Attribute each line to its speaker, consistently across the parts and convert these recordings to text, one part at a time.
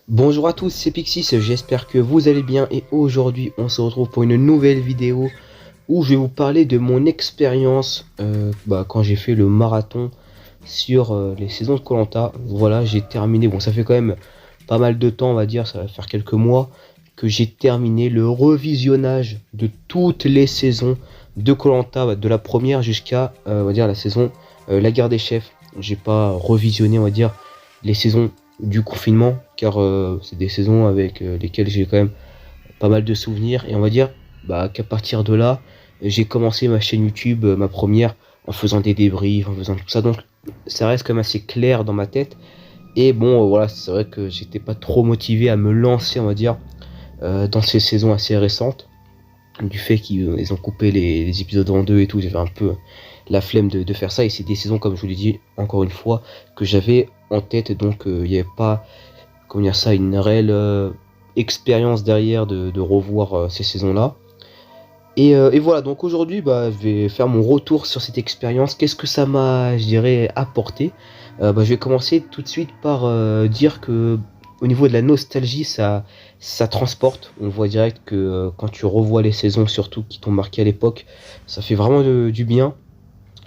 Speaker 1: Bonjour à tous, c'est Pixis, j'espère que vous allez bien et aujourd'hui on se retrouve pour une nouvelle vidéo où je vais vous parler de mon expérience quand j'ai fait le marathon sur les saisons de koh. Voilà, j'ai terminé, bon ça fait quand même pas mal de temps on va dire, ça va faire quelques mois que j'ai terminé le revisionnage de toutes les saisons de koh, de la première jusqu'à on va dire la saison La Guerre des Chefs. J'ai pas revisionné on va dire les saisons du confinement car c'est des saisons avec lesquelles j'ai quand même pas mal de souvenirs et on va dire qu'à partir de là j'ai commencé ma chaîne YouTube, ma première, en faisant des débriefs, en faisant tout ça, donc ça reste quand même assez clair dans ma tête. Et bon voilà, c'est vrai que j'étais pas trop motivé à me lancer on va dire dans ces saisons assez récentes, du fait qu'ils ont coupé les épisodes en deux et tout. J'avais un peu la flemme de faire ça, et c'est des saisons, comme je vous l'ai dit encore une fois, que j'avais en tête, donc il n'y avait pas, comment dire ça, une réelle expérience derrière de revoir ces saisons là. Et voilà, donc aujourd'hui je vais faire mon retour sur cette expérience. Qu'est-ce que ça m'a, je dirais, apporté. Je vais commencer tout de suite par dire que au niveau de la nostalgie, ça transporte. On voit direct que quand tu revois les saisons, surtout qui t'ont marqué à l'époque, ça fait vraiment du bien.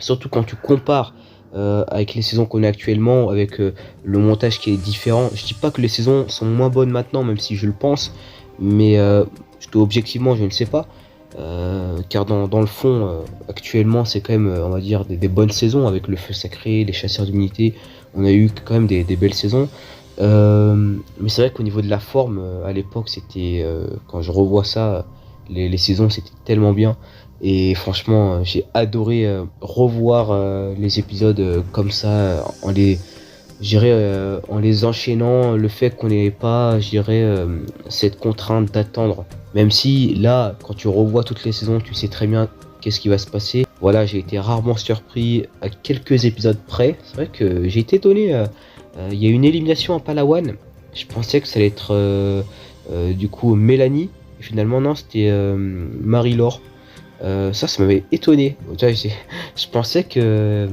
Speaker 1: Surtout quand tu compares avec les saisons qu'on a actuellement, avec le montage qui est différent. Je dis pas que les saisons sont moins bonnes maintenant, même si je le pense, mais objectivement, je ne sais pas. Car dans le fond, actuellement, c'est quand même, on va dire, des bonnes saisons avec le Feu Sacré, les Chasseurs d'Unité. On a eu quand même des belles saisons. Mais c'est vrai qu'au niveau de la forme, à l'époque, c'était, quand je revois ça, les saisons, c'était tellement bien. Et franchement, j'ai adoré revoir les épisodes comme ça, en les enchaînant. Le fait qu'on n'ait pas, cette contrainte d'attendre. Même si là, quand tu revois toutes les saisons, tu sais très bien qu'est-ce qui va se passer. Voilà, j'ai été rarement surpris à quelques épisodes près. C'est vrai que j'ai été étonné. Il y a une élimination en Palawan. Je pensais que ça allait être du coup Mélanie. Et finalement, non, c'était Marie-Laure. Ça m'avait étonné. Tu vois, je pensais que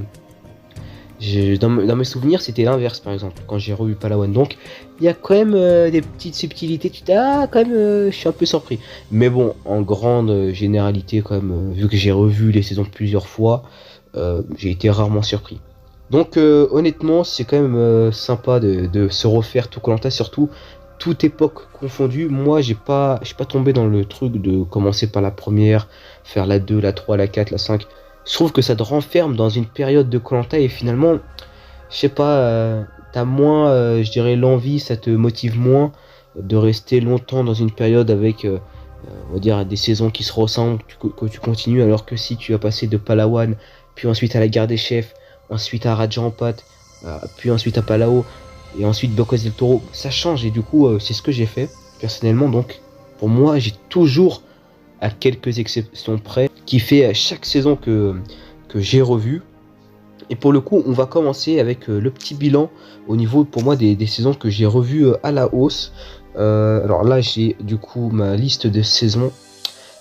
Speaker 1: dans mes souvenirs, c'était l'inverse, par exemple, quand j'ai revu Palawan. Donc, il y a quand même des petites subtilités. Tu te dis, ah, quand même, je suis un peu surpris. Mais bon, en grande généralité, quand même, vu que j'ai revu les saisons plusieurs fois, j'ai été rarement surpris. Donc, honnêtement, c'est quand même sympa de se refaire tout koh, surtout toute époque confondue. Moi, je suis pas tombé dans le truc de commencer par la première, faire la 2, la 3, la 4, la 5. Je trouve que ça te renferme dans une période de koh, et finalement, je sais pas, t'as moins, je dirais, l'envie, ça te motive moins de rester longtemps dans une période avec, on va dire, des saisons qui se ressemblent, que tu continues, alors que si tu as passé de Palawan, puis ensuite à la Guerre des Chefs, ensuite à Raja Ampat, puis ensuite à Palao, et ensuite Bocos del Toro, ça change, et du coup, c'est ce que j'ai fait, personnellement. Donc, pour moi, j'ai toujours, à quelques exceptions près, kiffé chaque saison que j'ai revue. Et pour le coup, on va commencer avec le petit bilan au niveau, pour moi, des saisons que j'ai revues à la hausse. Alors là, j'ai du coup ma liste de saisons.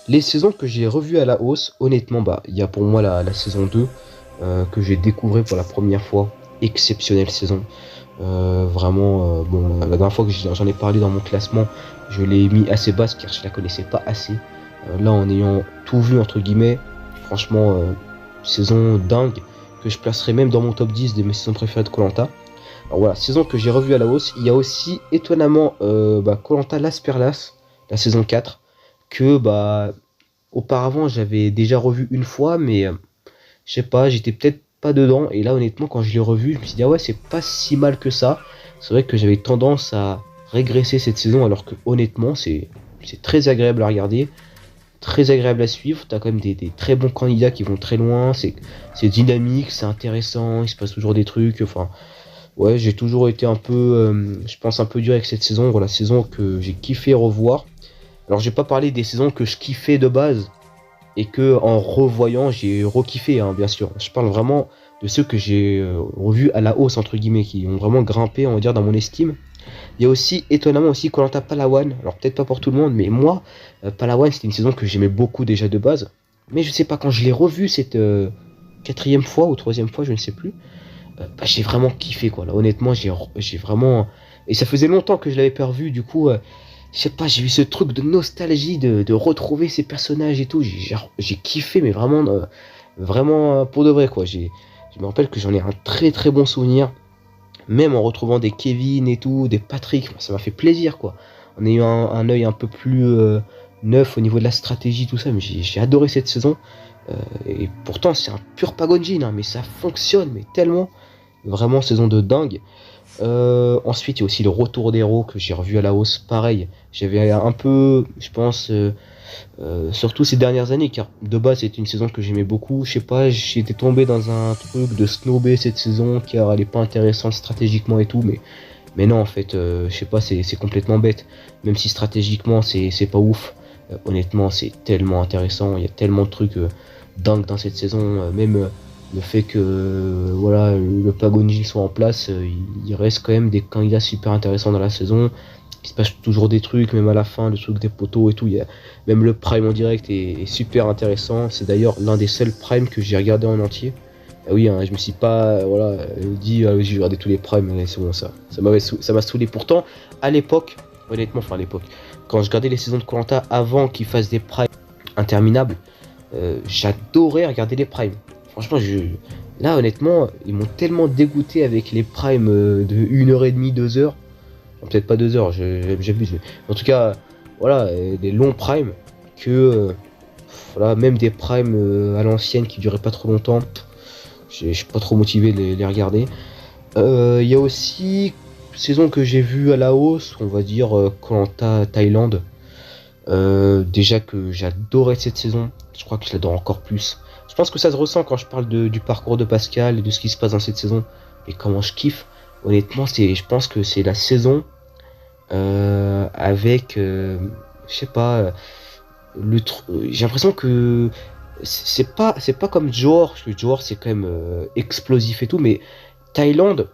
Speaker 1: Les saisons que j'ai revues à la hausse, honnêtement, il y a pour moi la saison 2 que j'ai découvert pour la première fois. Exceptionnelle saison. Bon, la dernière fois que j'en ai parlé dans mon classement, je l'ai mis assez basse car je la connaissais pas assez. Là, en ayant tout vu, entre guillemets, franchement, saison dingue, que je placerai même dans mon top 10 de mes saisons préférées de koh. Alors voilà, saison que j'ai revue à la hausse. Il y a aussi étonnamment koh Las Perlas, la saison 4, que auparavant j'avais déjà revu une fois, mais je sais pas, j'étais peut-être pas dedans. Et là, honnêtement, quand je l'ai revu, je me suis dit, ah ouais, c'est pas si mal que ça. C'est vrai que j'avais tendance à régresser cette saison, alors que honnêtement, c'est très agréable à regarder, très agréable à suivre. T'as quand même des très bons candidats qui vont très loin. C'est dynamique, c'est intéressant, il se passe toujours des trucs. Enfin, ouais, j'ai toujours été un peu, je pense, un peu dur avec cette saison. Voilà, saison que j'ai kiffé revoir. Alors, j'ai pas parlé des saisons que je kiffais de base et que en revoyant j'ai rekiffé, hein, bien sûr. Je parle vraiment de ceux que j'ai revus à la hausse, entre guillemets, qui ont vraiment grimpé, on va dire, dans mon estime. Il y a aussi, étonnamment aussi, koh Palawan. Alors peut-être pas pour tout le monde, mais moi, Palawan, c'était une saison que j'aimais beaucoup déjà de base. Mais je sais pas, quand je l'ai revu cette quatrième fois ou troisième fois, je ne sais plus, j'ai vraiment kiffé, quoi. Là, honnêtement, j'ai vraiment Et ça faisait longtemps que je l'avais pas revu, du coup, je sais pas, j'ai eu ce truc de nostalgie de retrouver ces personnages et tout. J'ai kiffé, mais vraiment, vraiment pour de vrai, quoi. Je me rappelle que j'en ai un très très bon souvenir. Même en retrouvant des Kevin et tout, des Patrick, ça m'a fait plaisir, quoi. On a eu un œil un peu plus neuf au niveau de la stratégie, tout ça, mais j'ai adoré cette saison. Et pourtant, c'est un pur Pagonjin, hein, mais ça fonctionne, mais tellement. Vraiment, saison de dingue. Ensuite, il y a aussi le retour d'héros que j'ai revu à la hausse. Pareil, j'avais un peu, je pense, surtout ces dernières années, car de base, c'était une saison que j'aimais beaucoup. Je sais pas, j'étais tombé dans un truc de snobber cette saison, car elle est pas intéressante stratégiquement et tout, mais non, en fait, je sais pas, c'est complètement bête. Même si stratégiquement, c'est pas ouf. Honnêtement, c'est tellement intéressant. Il y a tellement de trucs dingues dans cette saison. Même le fait que voilà, le Pagonji soit en place, il reste quand même des candidats super intéressants dans la saison. Il se passe toujours des trucs, même à la fin, le truc des poteaux et tout. Même le Prime en direct est super intéressant. C'est d'ailleurs l'un des seuls Prime que j'ai regardé en entier. Ah oui, hein, je me suis pas dit ah oui, j'ai regardé tous les primes, mais c'est bon ça m'a saoulé. Pourtant, à l'époque, honnêtement, enfin à l'époque, quand je regardais les saisons de koh avant qu'ils fassent des primes interminables, j'adorais regarder les primes. Franchement, là honnêtement, ils m'ont tellement dégoûté avec les primes de 1h30, 2h. Bon, peut-être pas 2h, j'abuse, mais en tout cas, voilà, des longs primes que voilà, même des primes à l'ancienne qui duraient pas trop longtemps. Je suis pas trop motivé de les regarder. Il y a aussi saison que j'ai vue à la hausse, on va dire koh Thaïlande. Déjà que j'adorais cette saison, je crois que je l'adore encore plus. Je pense que ça se ressent quand je parle du parcours de Pascal et de ce qui se passe dans cette saison. Et comment je kiffe. Honnêtement, je pense que c'est la saison avec, je sais pas, j'ai l'impression que c'est pas comme Johor, parce que Johor c'est quand même explosif et tout, mais Thaïlande,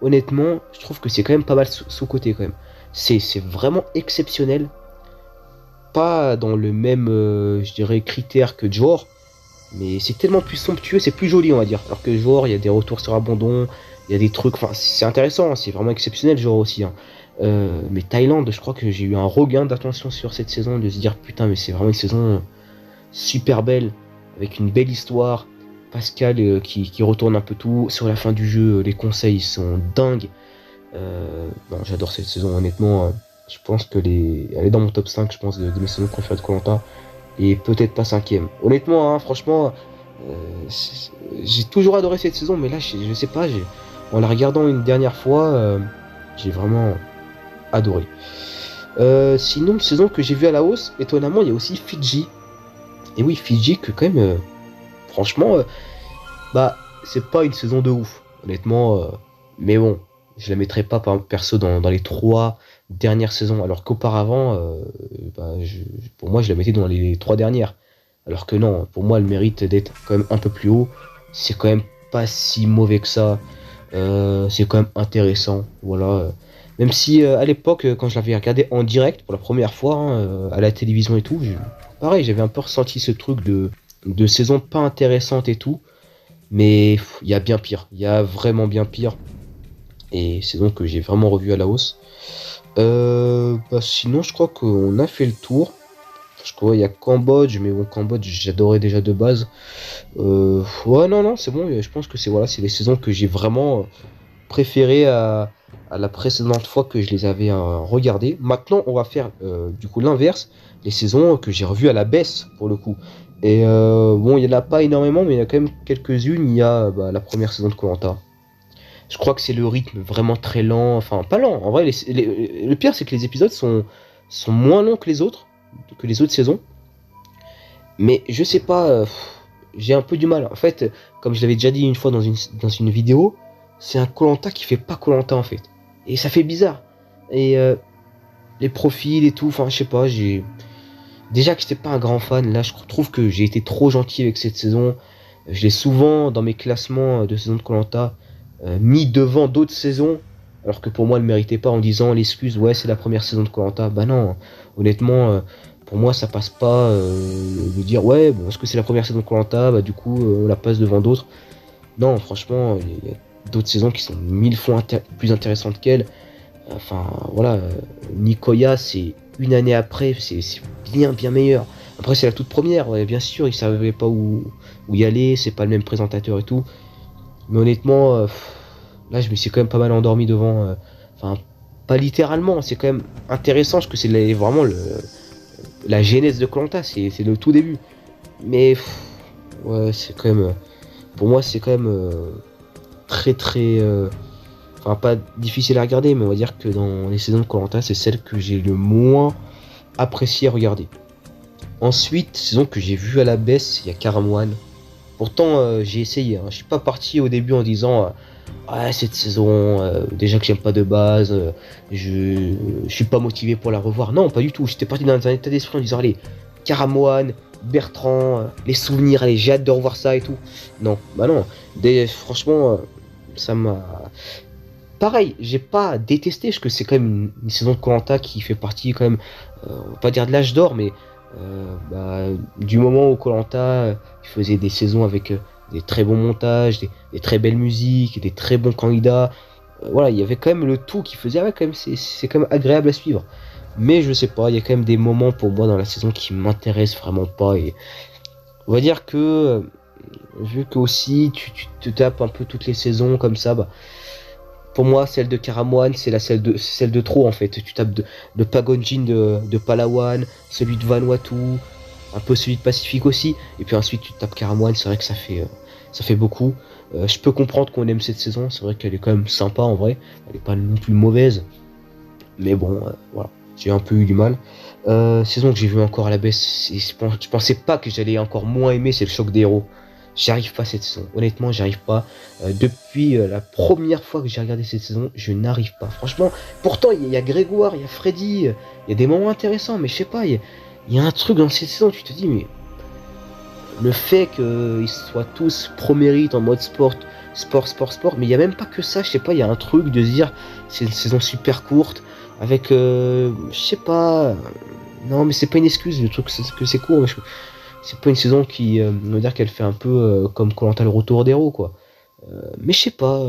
Speaker 1: honnêtement, je trouve que c'est quand même pas mal sous-côté quand même. C'est vraiment exceptionnel, pas dans le même, je dirais, critère que Johor, mais c'est tellement plus somptueux, c'est plus joli on va dire. Alors que Johor, il y a des retours sur abandon, il y a des trucs, enfin c'est intéressant, hein, c'est vraiment exceptionnel Johor aussi. Hein. Mais Thaïlande, je crois que j'ai eu un regain d'attention sur cette saison, de se dire putain mais c'est vraiment une saison super belle, avec une belle histoire. Pascal qui retourne un peu tout. Sur la fin du jeu, les conseils sont dingues. Bon, j'adore cette saison, honnêtement. Je pense que elle est dans mon top 5, je pense, de mes saisons préférées de koh. Et peut-être pas cinquième. Honnêtement, hein, franchement, j'ai toujours adoré cette saison, mais là, je sais pas, en la regardant une dernière fois, j'ai vraiment adoré. Sinon, une saison que j'ai vue à la hausse, étonnamment, il y a aussi Fidji. Et oui, Fidji, que quand même, franchement, bah, c'est pas une saison de ouf, honnêtement. Mais bon, je la mettrais pas perso dans les 3 dernières saisons, alors qu'auparavant, bah, pour moi, je la mettais dans les 3 dernières. Alors que non, pour moi, elle mérite d'être quand même un peu plus haut. C'est quand même pas si mauvais que ça. C'est quand même intéressant, voilà. Même si à l'époque, quand je l'avais regardé en direct pour la première fois, hein, à la télévision et tout, pareil, j'avais un peu ressenti ce truc de saison pas intéressante et tout. Mais il y a bien pire, il y a vraiment bien pire. Et c'est donc que j'ai vraiment revu à la hausse. Bah sinon, je crois qu'on a fait le tour. Je crois qu'il y a Cambodge, mais bon, Cambodge, j'adorais déjà de base. Ouais, non, c'est bon. Je pense que c'est les saisons que j'ai vraiment préférées à la précédente fois que je les avais regardées. Maintenant, on va faire du coup l'inverse, les saisons que j'ai revues à la baisse pour le coup. Et bon, il n'y en a pas énormément, mais il y en a quand même quelques-unes. Il y a la première saison de koh. Je crois que c'est le rythme vraiment très lent, enfin pas lent. En vrai, le pire c'est que les épisodes sont moins longs que les autres saisons. Mais je sais pas, j'ai un peu du mal. En fait, comme je l'avais déjà dit une fois dans une vidéo, c'est un koh qui fait pas koh en fait. Et ça fait bizarre. Et les profils et tout, enfin je sais pas, déjà que j'étais pas un grand fan, là je trouve que j'ai été trop gentil avec cette saison. Je l'ai souvent dans mes classements de saison de koh mis devant d'autres saisons, alors que pour moi elle méritait pas, en disant l'excuse ouais c'est la première saison de koh. Bah non, honnêtement pour moi ça passe pas de dire ouais bon, est-ce que c'est la première saison de koh, bah du coup on la passe devant d'autres. Non franchement il y a d'autres saisons qui sont 1000 fois plus intéressantes qu'elle. Enfin voilà, Nicoya c'est une année après, c'est bien meilleur. Après c'est la toute première, ouais, bien sûr, ils savaient pas où y aller, c'est pas le même présentateur et tout. Mais honnêtement, là je me suis quand même pas mal endormi devant. Enfin, pas littéralement, c'est quand même intéressant parce que c'est vraiment la genèse de koh c'est le tout début. Mais ouais, c'est quand même. Pour moi, c'est quand même très. Enfin, pas difficile à regarder, mais on va dire que dans les saisons de koh c'est celle que j'ai le moins apprécié à regarder. Ensuite, saison que j'ai vue à la baisse, il y a Karam One. Pourtant, j'ai essayé. Hein. Je suis pas parti au début en disant ouais, cette saison, déjà que j'aime pas de base, je suis pas motivé pour la revoir. Non, pas du tout. J'étais parti dans un état d'esprit en disant allez, Karam One, Bertrand, les souvenirs, allez, j'ai hâte de revoir ça et tout. Non, bah non. Franchement, ça m'a. Pareil, j'ai pas détesté, parce que c'est quand même une saison de koh qui fait partie quand même, on va pas dire de l'âge d'or, mais du moment où koh il faisait des saisons avec des très bons montages, des très belles musiques, des très bons candidats. Voilà, il y avait quand même le tout qui faisait, ouais, quand même, c'est quand même agréable à suivre. Mais je sais pas, il y a quand même des moments pour moi dans la saison qui m'intéressent vraiment pas. Et on va dire que, vu que aussi tu te tapes un peu toutes les saisons comme ça, bah, pour moi, celle de Karamoan, c'est celle de trop en fait. Tu tapes de Pagonjin de Palawan, celui de Vanuatu, un peu celui de Pacifique aussi, et puis ensuite tu tapes Karamoan, c'est vrai que ça fait beaucoup. Je peux comprendre qu'on aime cette saison, c'est vrai qu'elle est quand même sympa en vrai, elle est pas non plus mauvaise, mais bon, voilà, j'ai un peu eu du mal. Saison que j'ai vu encore à la baisse, je pensais pas que j'allais encore moins aimer, c'est le choc des héros. J'y arrive pas cette saison. Honnêtement, j'y arrive pas. Depuis la première fois que j'ai regardé cette saison, je n'arrive pas. Franchement, pourtant, il y a Grégoire, il y a Freddy, il y a des moments intéressants, mais je sais pas, il y a un truc dans cette saison, tu te dis, mais le fait qu'ils soient tous pro mérite en mode sport, mais il y a même pas que ça, je sais pas, il y a un truc de se dire, c'est une saison super courte, avec, je sais pas, non, mais c'est pas une excuse, le truc que c'est court, mais c'est pas une saison qui on va dire qu'elle fait un peu comme koh le retour d'héros quoi. Mais je sais pas,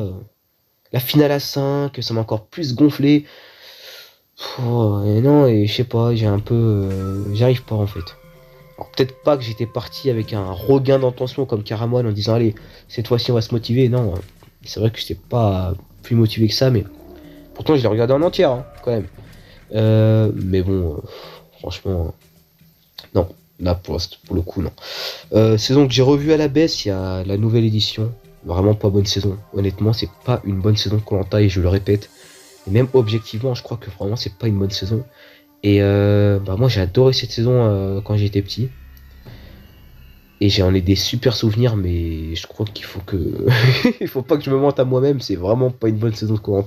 Speaker 1: la finale à 5, ça m'a encore plus gonflé. Et non, et je sais pas, j'ai un peu j'arrive pas en fait. Alors peut-être pas que j'étais parti avec un regain d'intention comme Karamwan en disant allez, cette fois-ci on va se motiver. Non, c'est vrai que j'étais pas plus motivé que ça, mais pourtant je l'ai regardé en entière hein, quand même. Mais bon, franchement, non. Là, pour le coup, non. Saison que j'ai revue à la baisse, il y a la nouvelle édition. Vraiment pas bonne saison. Honnêtement, c'est pas une bonne saison de koh et je le répète. Et même objectivement, je crois que vraiment c'est pas une bonne saison. Et moi j'ai adoré cette saison quand j'étais petit. Et j'en ai des super souvenirs, mais je crois qu'il faut que. Il faut pas que je me mente à moi-même, c'est vraiment pas une bonne saison de koh.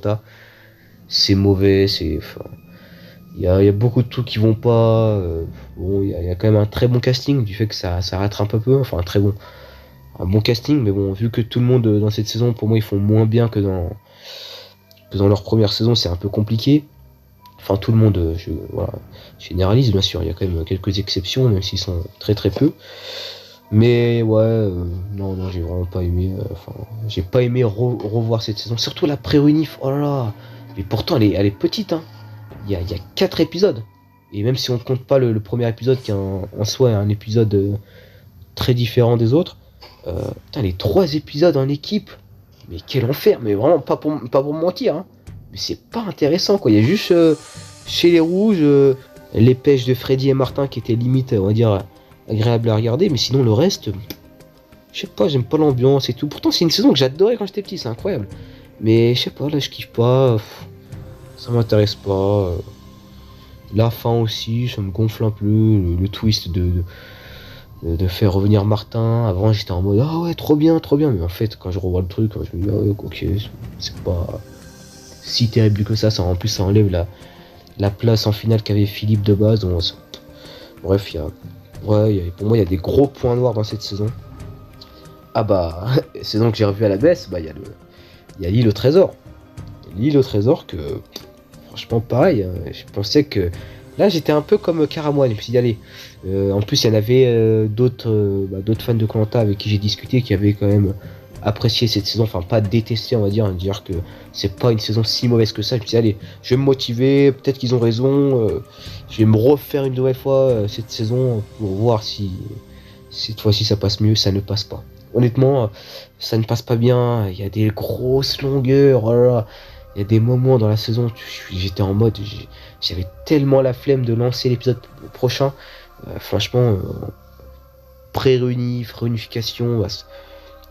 Speaker 1: C'est mauvais, c'est. Enfin, il y a beaucoup de trucs qui vont pas. Bon, il y a quand même un très bon casting, du fait que ça rattrape un peu. Enfin, un bon casting, mais bon, vu que tout le monde dans cette saison, pour moi, ils font moins bien que dans leur première saison, c'est un peu compliqué. Enfin, tout le monde, voilà, je généralise, bien sûr, il y a quand même quelques exceptions, même s'ils sont très peu. Mais ouais, non, j'ai vraiment pas aimé. Enfin, j'ai pas aimé revoir cette saison, surtout la pré-unif. Oh là là, mais pourtant, elle est petite, hein. Il y a 4 épisodes. Et même si on compte pas le premier épisode qui en soi est un épisode très différent des autres, putain, les 3 épisodes en équipe, mais quel enfer, mais vraiment pas pour me mentir, hein. Mais c'est pas intéressant quoi. Il y a juste chez les rouges les pêches de Freddy et Martin qui étaient limite, on va dire, agréables à regarder, mais sinon le reste, je sais pas, j'aime pas l'ambiance et tout. Pourtant c'est une saison que j'adorais quand j'étais petit, c'est incroyable. Mais je sais pas, là je kiffe pas, ça m'intéresse pas. La fin aussi, ça me gonfle un peu, le twist de faire revenir Martin. Avant j'étais en mode ah ouais trop bien, mais en fait quand je revois le truc, je me dis ah ouais, ok, c'est pas si terrible que ça, en plus ça enlève la place en finale qu'avait Philippe de base. Donc, bref, pour moi il y a des gros points noirs dans cette saison. Ah bah, saison que j'ai revu à la baisse, bah il y a l'île au trésor. L'île au trésor que franchement pareil, je pensais que là j'étais un peu comme Karamwan, je me suis dit allez, en plus il y en avait d'autres fans de koh avec qui j'ai discuté qui avaient quand même apprécié cette saison, enfin pas détesté on va dire que c'est pas une saison si mauvaise que ça. Je me suis dit allez, je vais me motiver, peut-être qu'ils ont raison, je vais me refaire une nouvelle fois cette saison pour voir si cette fois-ci ça passe mieux. Ça ne passe pas. Honnêtement, ça ne passe pas bien, il y a des grosses longueurs, oh là là. Il y a des moments dans la saison, j'étais en mode, j'avais tellement la flemme de lancer l'épisode prochain. Franchement, réunification. Bah,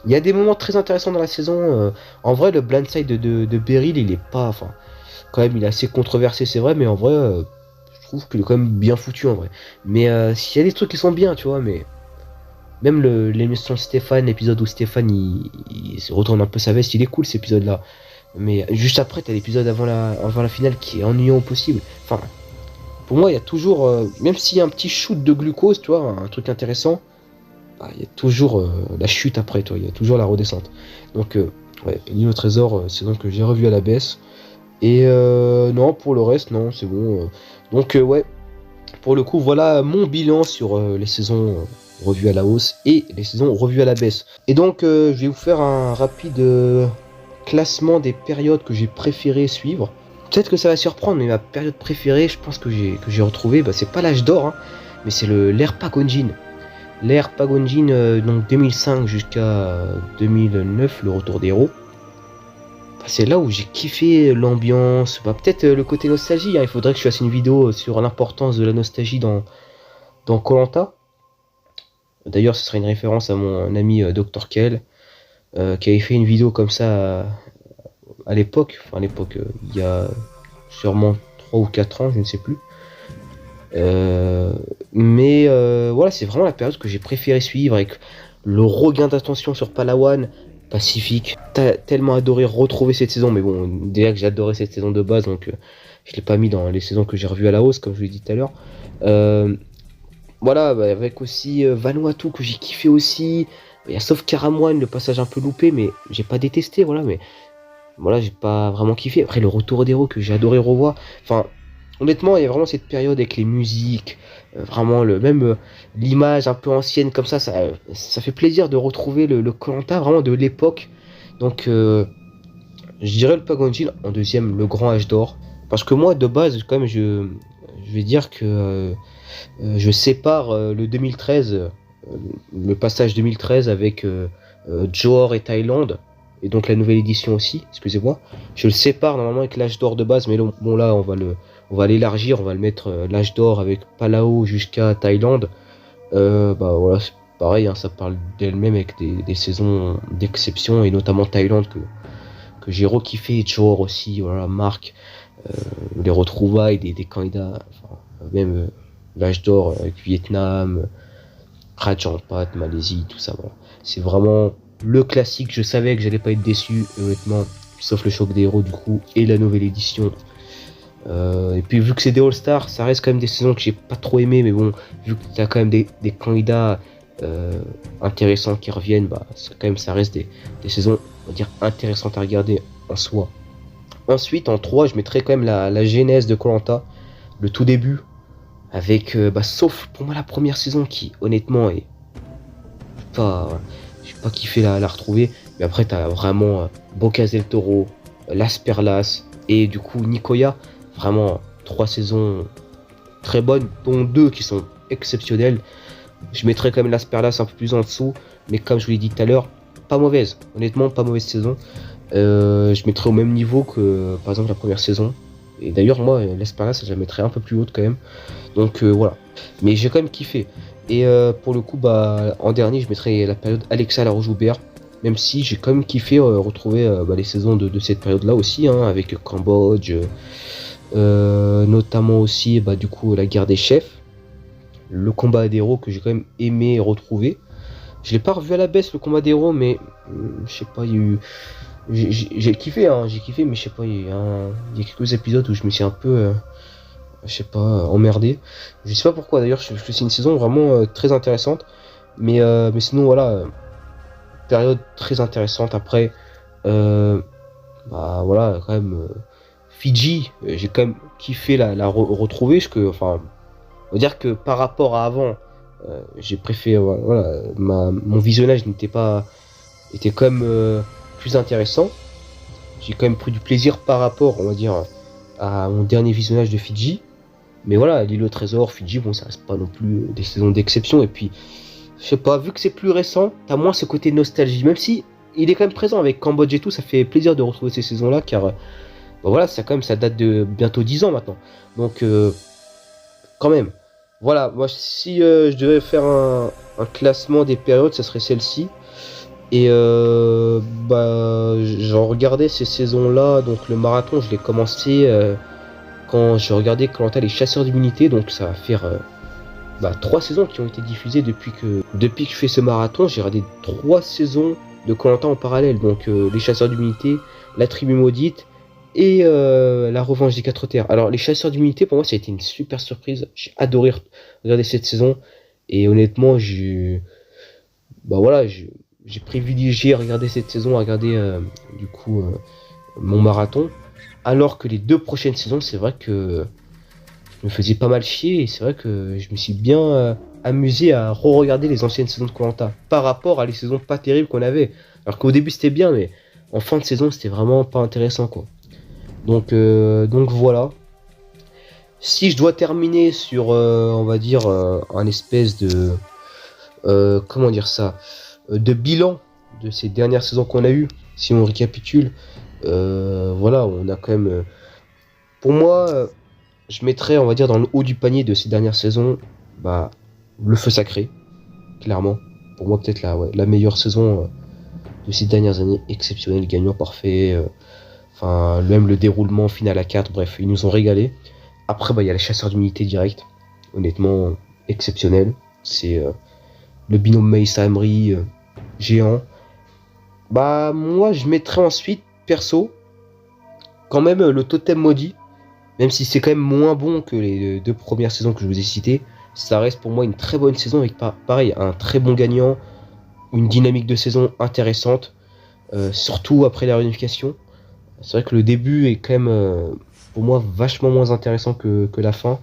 Speaker 1: il y a des moments très intéressants dans la saison. En vrai, le blindside de Beryl, il est pas. Enfin, quand même, il est assez controversé, c'est vrai, mais en vrai, je trouve qu'il est quand même bien foutu en vrai. Mais s'il y a des trucs qui sont bien, tu vois, mais. Même l'émission de Stéphane, l'épisode où Stéphane il se retourne un peu sa veste, il est cool cet épisode-là. Mais juste après, t'as l'épisode avant la finale qui est ennuyant au possible. Enfin, pour moi, il y a toujours, même s'il y a un petit shoot de glucose, tu vois, un truc intéressant, bah, il y a toujours la chute après, toi, il y a toujours la redescente. Donc, ouais, L'île au trésor, c'est donc que j'ai revu à la baisse. Et non, pour le reste, non, c'est bon. Donc, ouais, pour le coup, voilà mon bilan sur les saisons revues à la hausse et les saisons revues à la baisse. Et donc, je vais vous faire un rapide classement des périodes que j'ai préféré suivre. Peut-être que ça va surprendre, mais ma période préférée, je pense que j'ai retrouvé, bah, c'est pas l'âge d'or, hein, mais c'est l'ère Pagonjin. L'ère Pagonjin, donc 2005 jusqu'à 2009, le retour des héros. Bah, c'est là où j'ai kiffé l'ambiance, bah, peut-être le côté nostalgie, hein. Il faudrait que je fasse une vidéo sur l'importance de la nostalgie dans koh. D'ailleurs, ce serait une référence à mon ami Dr. Kell, qui avait fait une vidéo comme ça à l'époque, il y a sûrement 3 ou 4 ans, je ne sais plus. Mais voilà, c'est vraiment la période que j'ai préféré suivre, avec le regain d'attention sur Palawan, Pacifique. T'as tellement adoré retrouver cette saison, mais bon, déjà que j'ai adoré cette saison de base, donc je l'ai pas mis dans les saisons que j'ai revues à la hausse, comme je l'ai dit tout à l'heure. Voilà, bah, avec aussi Vanuatu que j'ai kiffé aussi. Il y a sauf Karamoan, le passage un peu loupé, mais j'ai pas détesté, voilà, mais voilà, j'ai pas vraiment kiffé. Après, le retour des héros que j'ai adoré revoir. Enfin, honnêtement, il y a vraiment cette période avec les musiques, vraiment l'image un peu ancienne comme ça fait plaisir de retrouver le Koh-Lanta vraiment de l'époque. Donc, je dirais le Pagonjin en deuxième, le grand âge d'or. Parce que moi, de base, quand même, je vais dire que je sépare le 2013, le passage 2013 avec Johor et Thaïlande, et donc la nouvelle édition aussi, excusez-moi. Je le sépare normalement avec l'âge d'or de base, mais bon là, on va l'élargir, on va le mettre l'âge d'or avec Palau jusqu'à Thaïlande. Bah voilà, c'est pareil, hein, ça parle d'elle-même avec des saisons d'exception, et notamment Thaïlande que j'ai rekiffé, Johor aussi, voilà, Marc, les retrouvailles des candidats, enfin, même l'âge d'or avec Vietnam, Rajampat, Malaisie, tout ça, voilà. C'est vraiment le classique, je savais que j'allais pas être déçu, honnêtement, sauf le choc des héros du coup, et la nouvelle édition. Et puis vu que c'est des All-Stars, ça reste quand même des saisons que j'ai pas trop aimé, mais bon, vu que t'as quand même des candidats intéressants qui reviennent, bah quand même ça reste des saisons, on va dire, intéressantes à regarder en soi. Ensuite, en 3, je mettrais quand même la genèse de Koh-Lanta, le tout début, avec, sauf pour moi la première saison qui, honnêtement, est pas, j'ai pas kiffé la retrouver, mais après t'as vraiment Bocas del Toro, Las Perlas et du coup Nicoya, vraiment 3 saisons très bonnes, dont 2 qui sont exceptionnelles. Je mettrais quand même Las Perlas un peu plus en dessous, mais comme je vous l'ai dit tout à l'heure, pas mauvaise, honnêtement pas mauvaise saison. Je mettrais au même niveau que par exemple la première saison. Et d'ailleurs moi Las Perlas je la mettrais un peu plus haute quand même. Donc voilà. Mais j'ai quand même kiffé. Et pour le coup bah en dernier je mettrais la période Alexa Laroche-Joubert. Même si j'ai quand même kiffé retrouver les saisons de cette période là aussi, hein, avec Cambodge. Notamment aussi du coup la guerre des chefs. Le combat des héros que j'ai quand même aimé retrouver. Je l'ai pas revu à la baisse le combat des héros, mais je sais pas, il y a eu. J'ai kiffé, hein, mais je sais pas, il y a quelques épisodes où je me suis un peu, je sais pas, emmerdé. Je sais pas pourquoi d'ailleurs, je c'est une saison vraiment très intéressante, mais sinon voilà, période très intéressante. Après, voilà, quand même, Fidji, j'ai quand même kiffé la retrouver, parce que, enfin, on va dire que par rapport à avant, j'ai préféré, voilà, mon visionnage n'était pas était quand même plus intéressant. J'ai quand même pris du plaisir par rapport, on va dire, à mon dernier visionnage de Fidji. Mais voilà, l'île au trésor, Fidji, bon, ça reste pas non plus des saisons d'exception. Et puis, je sais pas, vu que c'est plus récent, t'as moins ce côté nostalgie. Même si il est quand même présent avec Cambodge et tout, ça fait plaisir de retrouver ces saisons-là, car bon, voilà, ça quand même, ça date de bientôt 10 ans maintenant. Donc, quand même. Voilà, moi, si je devais faire un classement des périodes, ça serait celle-ci. Et bah, j'en regardais ces saisons-là, donc le marathon, je l'ai commencé quand je regardais Koh-Lanta les chasseurs d'immunité, donc ça va faire 3 saisons qui ont été diffusées depuis que je fais ce marathon. J'ai regardé 3 saisons de Koh-Lanta en parallèle, donc les chasseurs d'immunité, la tribu maudite et la revanche des 4 terres. Alors les chasseurs d'immunité, pour moi, ça a été une super surprise. J'ai adoré regarder cette saison et honnêtement, bah voilà, j'ai privilégié regarder cette saison, à regarder du coup mon marathon, alors que les 2 prochaines saisons, c'est vrai que je me faisais pas mal chier et c'est vrai que je me suis bien amusé à re-regarder les anciennes saisons de koh par rapport à les saisons pas terribles qu'on avait. Alors qu'au début c'était bien, mais en fin de saison c'était vraiment pas intéressant quoi. Donc voilà. Si je dois terminer sur, on va dire, un espèce de, comment dire ça, de bilan de ces dernières saisons qu'on a eues, si on récapitule, voilà, on a quand même, pour moi, je mettrais, on va dire, dans le haut du panier de ces dernières saisons, bah, le feu sacré, clairement. Pour moi, peut-être la meilleure saison de ces dernières années, exceptionnelle, gagnant parfait, enfin, même le déroulement final à 4, bref, ils nous ont régalé. Après, bah, il y a les chasseurs d'unité direct, honnêtement, exceptionnel. C'est le binôme Meissa Emery, géant. Bah, moi, je mettrais ensuite, perso, quand même le totem maudit. Même si c'est quand même moins bon que les 2 premières saisons que je vous ai citées, ça reste pour moi une très bonne saison avec pareil, un très bon gagnant, une dynamique de saison intéressante, surtout après la réunification. C'est vrai que le début est quand même pour moi vachement moins intéressant que la fin.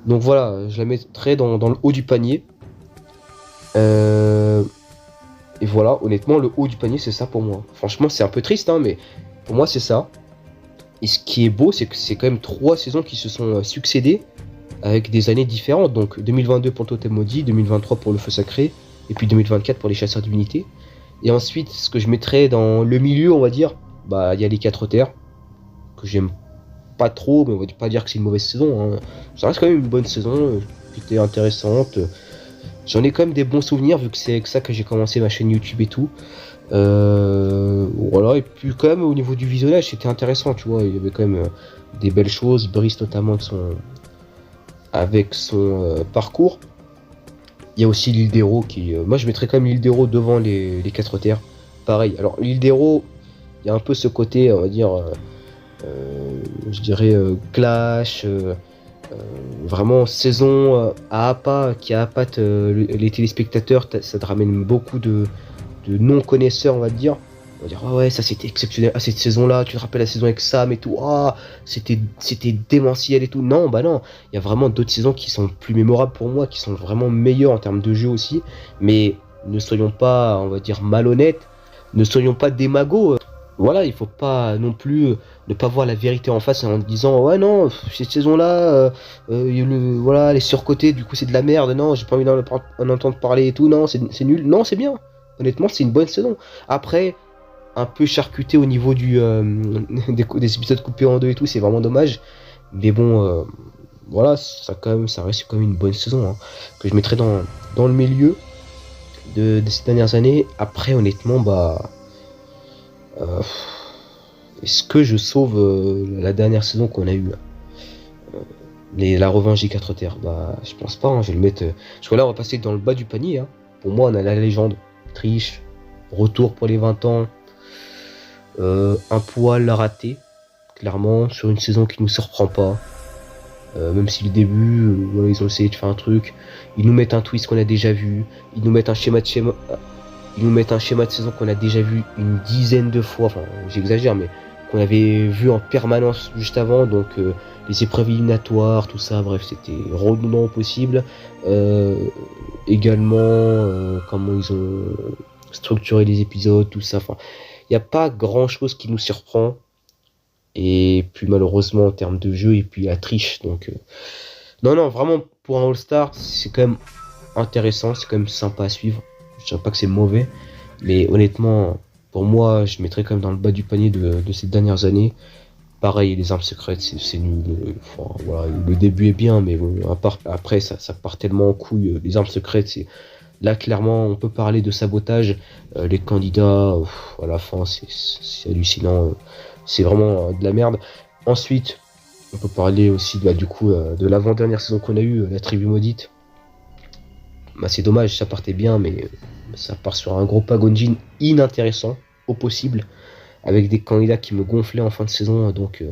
Speaker 1: Donc voilà, je la mettrais dans le haut du panier. Et voilà, honnêtement, le haut du panier, c'est ça pour moi. Franchement, c'est un peu triste, hein, mais pour moi, c'est ça. Et ce qui est beau, c'est que c'est quand même 3 saisons qui se sont succédées avec des années différentes. Donc 2022 pour le Totem Maudit, 2023 pour le Feu Sacré, et puis 2024 pour les Chasseurs d'Unité. Et ensuite, ce que je mettrais dans le milieu, on va dire, bah il y a les 4 terres, que j'aime pas trop, mais on va pas dire que c'est une mauvaise saison. Hein. Ça reste quand même une bonne saison, qui était intéressante. J'en ai quand même des bons souvenirs, vu que c'est avec ça que j'ai commencé ma chaîne YouTube et tout. Voilà, et puis quand même au niveau du visionnage c'était intéressant, tu vois, il y avait quand même des belles choses, Brice notamment avec son parcours. Il y a aussi l'île d'Hérault qui, moi je mettrais quand même l'île d'Hérault devant les 4 terres, pareil. Alors l'île d'Hérault, il y a un peu ce côté, on va dire, je dirais clash, vraiment saison à appât, qui appâte les téléspectateurs, ça te ramène beaucoup de non-connaisseurs, on va dire. On va dire, ah ouais, ça c'était exceptionnel. Ah, cette saison-là, tu te rappelles la saison avec Sam et tout. Ah, c'était démentiel et tout. Non, bah non. Il y a vraiment d'autres saisons qui sont plus mémorables pour moi, qui sont vraiment meilleures en termes de jeu aussi. Mais ne soyons pas, on va dire, malhonnêtes. Ne soyons pas démagos. Voilà, il faut pas non plus ne pas voir la vérité en face en disant ouais non cette saison-là voilà elle est surcotée, du coup c'est de la merde, non j'ai pas envie d'en entendre parler et tout, non c'est nul, non c'est bien, honnêtement c'est une bonne saison. Après un peu charcuté au niveau des épisodes coupés en deux et tout, c'est vraiment dommage, mais bon voilà, ça reste quand même une bonne saison, hein, que je mettrais dans le milieu de ces dernières années. Après honnêtement bah est-ce que je sauve la dernière saison qu'on a eue, la revanche des 4 terres? Bah, je pense pas, hein, je vais le mettre. Parce que là, on va passer dans le bas du panier. Hein. Pour moi, on a la légende, triche, retour pour les 20 ans, un poil raté, clairement, sur une saison qui nous surprend pas. Même si le début, voilà, ils ont essayé de faire un truc, ils nous mettent un twist qu'on a déjà vu, ils nous mettent un schéma de saison qu'on a déjà vu une dizaine de fois, enfin j'exagère, mais qu'on avait vu en permanence juste avant, donc les épreuves éliminatoires, tout ça, bref, c'était redondant au possible. Également, comment ils ont structurer les épisodes, tout ça. Enfin, il n'y a pas grand chose qui nous surprend. Et puis malheureusement en termes de jeu, et puis la triche. Donc non, vraiment pour un All-Star, c'est quand même intéressant, c'est quand même sympa à suivre. Je dirais pas que c'est mauvais, mais honnêtement, pour moi, je mettrais quand même dans le bas du panier de ces dernières années. Pareil, les armes secrètes, c'est nul. Enfin, voilà, le début est bien, mais bon, après, ça part tellement en couille. Les armes secrètes, là, clairement, on peut parler de sabotage. Les candidats, à la fin, c'est hallucinant. C'est vraiment de la merde. Ensuite, on peut parler aussi du coup, de l'avant-dernière saison qu'on a eue, la tribu maudite. Bah, c'est dommage, ça partait bien, mais ça part sur un gros pagonjin inintéressant, au possible, avec des candidats qui me gonflaient en fin de saison, donc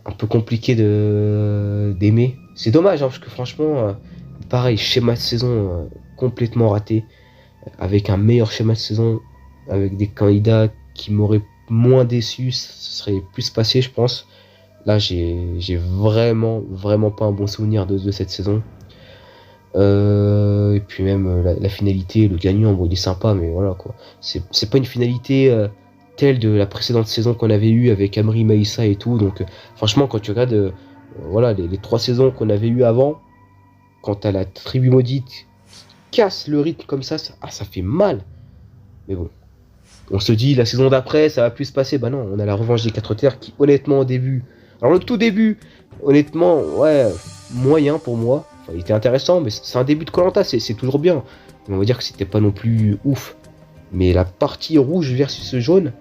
Speaker 1: un peu compliqué d'aimer. C'est dommage, hein, parce que franchement, pareil, schéma de saison complètement raté, avec un meilleur schéma de saison, avec des candidats qui m'auraient moins déçu, ça serait plus passé, je pense. Là, j'ai vraiment pas un bon souvenir de cette saison. Et puis même la finalité, le gagnant, bon, il est sympa, mais voilà quoi. C'est pas une finalité telle de la précédente saison qu'on avait eue avec Amri, Maïssa et tout. Donc franchement, quand tu regardes voilà, les 3 saisons qu'on avait eues avant, quand t'as la tribu maudite casse le rythme comme ça, ça fait mal. Mais bon, on se dit la saison d'après, ça va plus se passer. Bah non, on a la revanche des 4 terres qui, honnêtement, au début, alors le tout début, honnêtement, ouais, moyen pour moi. Enfin, il était intéressant, mais c'est un début de Koh-Lanta, c'est toujours bien. Mais on va dire que c'était pas non plus ouf. Mais la partie rouge versus jaune,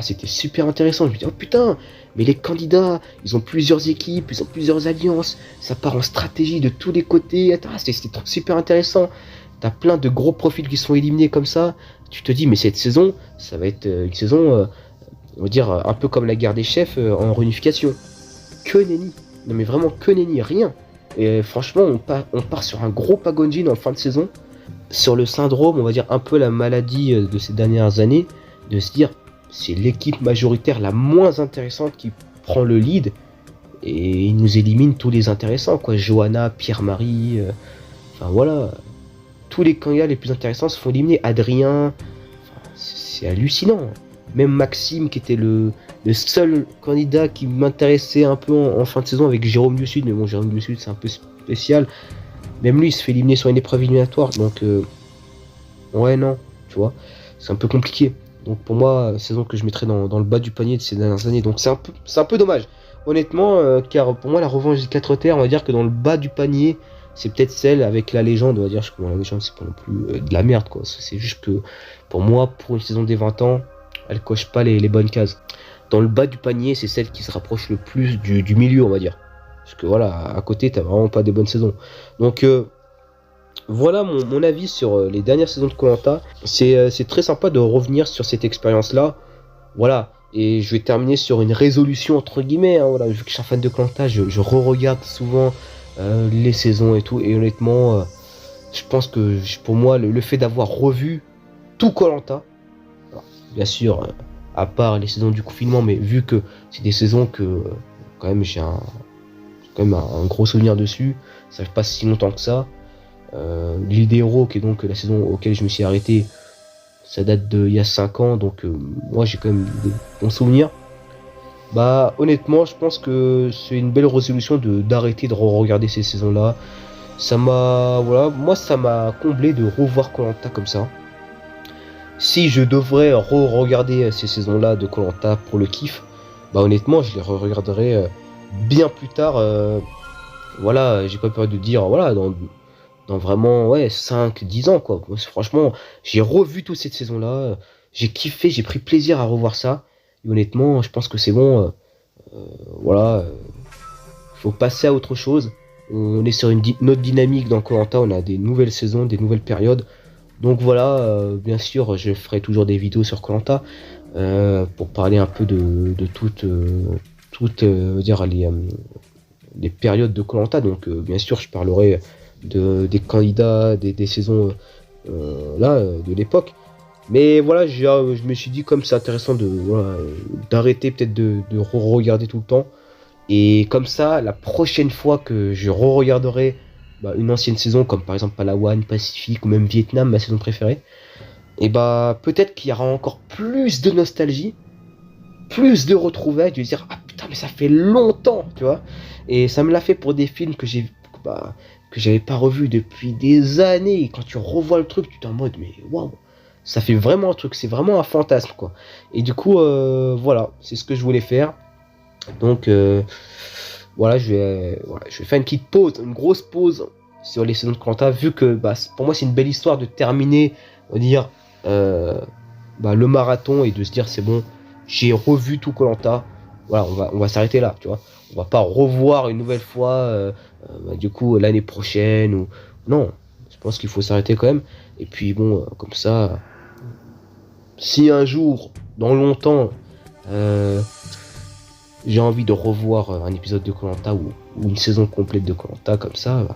Speaker 1: c'était super intéressant. Je me dis, oh putain, mais les candidats, ils ont plusieurs équipes, ils ont plusieurs alliances, ça part en stratégie de tous les côtés. C'était super intéressant. T'as plein de gros profils qui sont éliminés comme ça. Tu te dis, mais cette saison, ça va être une saison, on va dire, un peu comme la guerre des chefs en réunification. Que nenni. Non mais vraiment que nenni, rien. Et franchement, on part sur un gros pagonjin en fin de saison. Sur le syndrome, on va dire un peu la maladie de ces dernières années, de se dire, c'est l'équipe majoritaire la moins intéressante qui prend le lead. Et il nous élimine tous les intéressants, quoi. Johanna, Pierre-Marie, enfin voilà. Tous les candidats les plus intéressants se font éliminer. Adrien, c'est hallucinant. Même Maxime, qui était le seul candidat qui m'intéressait un peu en fin de saison avec Jérôme du Sud. Mais bon, Jérôme du Sud, c'est un peu spécial. Même lui, il se fait éliminer sur une épreuve éliminatoire. Donc, ouais, non, tu vois. C'est un peu compliqué. Donc, pour moi, saison que je mettrais dans le bas du panier de ces dernières années. Donc, c'est un peu dommage. Honnêtement, car pour moi, la revanche des 4 terres, on va dire que dans le bas du panier, c'est peut-être celle avec la légende, on va dire. Je la légende, c'est pas non plus de la merde, quoi. C'est juste que, pour moi, pour une saison des 20 ans, elle coche pas les bonnes cases. Dans le bas du panier, c'est celle qui se rapproche le plus du milieu, on va dire. Parce que voilà, à côté, t'as vraiment pas des bonnes saisons. Donc, voilà mon avis sur les dernières saisons de Koh-Lanta. C'est très sympa de revenir sur cette expérience-là. Voilà. Et je vais terminer sur une résolution, entre guillemets. Hein, voilà. Vu que je suis un fan de Koh-Lanta, je re-regarde souvent les saisons et tout. Et honnêtement, je pense que pour moi, le fait d'avoir revu tout Koh-Lanta, bien sûr, à part les saisons du confinement, mais vu que c'est des saisons que quand même j'ai quand même un gros souvenir dessus, ça fait pas si longtemps que ça. L'île des héros, qui est donc la saison auquel je me suis arrêté, ça date d'il y a 5 ans, donc moi j'ai quand même des bons souvenirs. Bah honnêtement, je pense que c'est une belle résolution d'arrêter de regarder ces saisons-là. Moi ça m'a comblé de revoir Koh-Lanta comme ça. Si je devrais re-regarder ces saisons-là de Koh-Lanta pour le kiff, bah honnêtement, je les re-regarderai bien plus tard. Voilà, j'ai pas peur de dire, voilà, dans vraiment, ouais, 5-10 ans, quoi. Franchement, j'ai revu toute cette saison-là, j'ai kiffé, j'ai pris plaisir à revoir ça. Et honnêtement, je pense que c'est bon, voilà, faut passer à autre chose. On est sur une autre dynamique dans Koh-Lanta, on a des nouvelles saisons, des nouvelles périodes. Donc voilà, bien sûr, je ferai toujours des vidéos sur Koh-Lanta pour parler un peu de toutes dire les périodes de Koh-Lanta. Donc bien sûr, je parlerai des candidats, des saisons de l'époque. Mais voilà, je me suis dit comme c'est intéressant d'arrêter peut-être de re-regarder tout le temps. Et comme ça, la prochaine fois que je re-regarderai une ancienne saison, comme par exemple Palawan, Pacifique ou même Vietnam, ma saison préférée, et bah peut-être qu'il y aura encore plus de nostalgie, plus de retrouvailles, de dire ah putain mais ça fait longtemps, tu vois. Et ça me l'a fait pour des films bah, que j'avais pas revus depuis des années. Et quand tu revois le truc, tu t'es en mode mais waouh, ça fait vraiment un truc, c'est vraiment un fantasme quoi. Et du coup voilà, c'est ce que je voulais faire. Donc voilà, je vais faire une petite pause, une grosse pause sur les saisons de koh vu que bah, pour moi c'est une belle histoire de terminer, on va dire, bah, le marathon et de se dire c'est bon, j'ai revu tout koh. Voilà, on va s'arrêter là, tu vois. On va pas revoir une nouvelle fois, bah, du coup, l'année prochaine ou. Non, je pense qu'il faut s'arrêter quand même. Et puis bon, comme ça, si un jour, dans longtemps, euh, j'ai envie de revoir un épisode de koh ou une saison complète de koh comme ça, bah,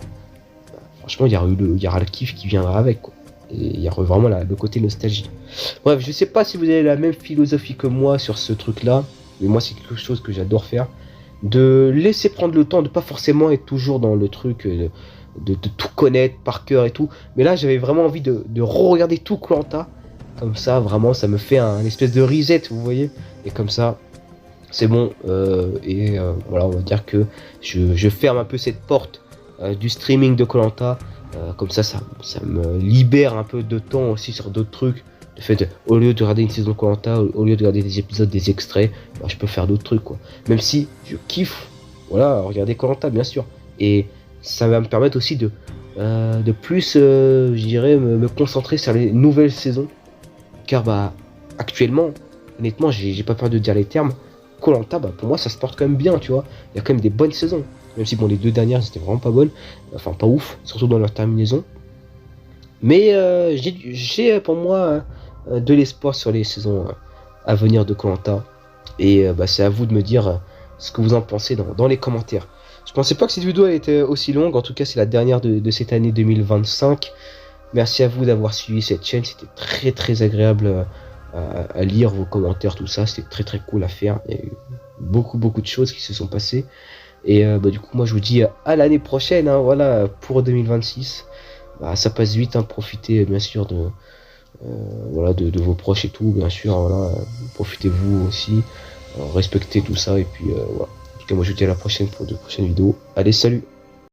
Speaker 1: franchement, il y aura le kiff qui viendra avec, quoi. Et il y aura vraiment le côté nostalgie. Bref, je sais pas si vous avez la même philosophie que moi sur ce truc-là, mais moi, c'est quelque chose que j'adore faire. De laisser prendre le temps, de pas forcément être toujours dans le truc de tout connaître par cœur et tout. Mais là, j'avais vraiment envie de re-regarder tout koh. Comme ça, vraiment, ça me fait un espèce de reset, vous voyez. Et comme ça, c'est bon. Voilà, on va dire que je ferme un peu cette porte du streaming de koh. Comme ça me libère un peu de temps aussi sur d'autres trucs. Le fait au lieu de regarder une saison de koh, au lieu de regarder des épisodes, des extraits, bah, je peux faire d'autres trucs quoi. Même si je kiffe, voilà, regarder koh bien sûr. Et ça va me permettre aussi de plus, je dirais, me concentrer sur les nouvelles saisons. Car bah actuellement, honnêtement, j'ai pas peur de dire les termes. Koh, bah, pour moi, ça se porte quand même bien, tu vois. Il y a quand même des bonnes saisons. Même si bon, les deux dernières, c'était vraiment pas bonnes. Enfin, pas ouf, surtout dans leur terminaison. Mais j'ai pour moi de l'espoir sur les saisons à venir de koh. Et bah, c'est à vous de me dire ce que vous en pensez dans les commentaires. Je pensais pas que cette vidéo était aussi longue. En tout cas, c'est la dernière de cette année 2025. Merci à vous d'avoir suivi cette chaîne. C'était très très agréable à lire vos commentaires, tout ça. C'était très très cool à faire. Il y a eu beaucoup beaucoup de choses qui se sont passées. Et bah, du coup, moi je vous dis à l'année prochaine, hein, voilà, pour 2026. Bah, ça passe vite, hein, profitez bien sûr voilà, de vos proches et tout, bien sûr, voilà, profitez-vous aussi, respectez tout ça, et puis voilà. En tout cas, moi je vous dis à la prochaine pour de prochaines vidéos. Allez, salut!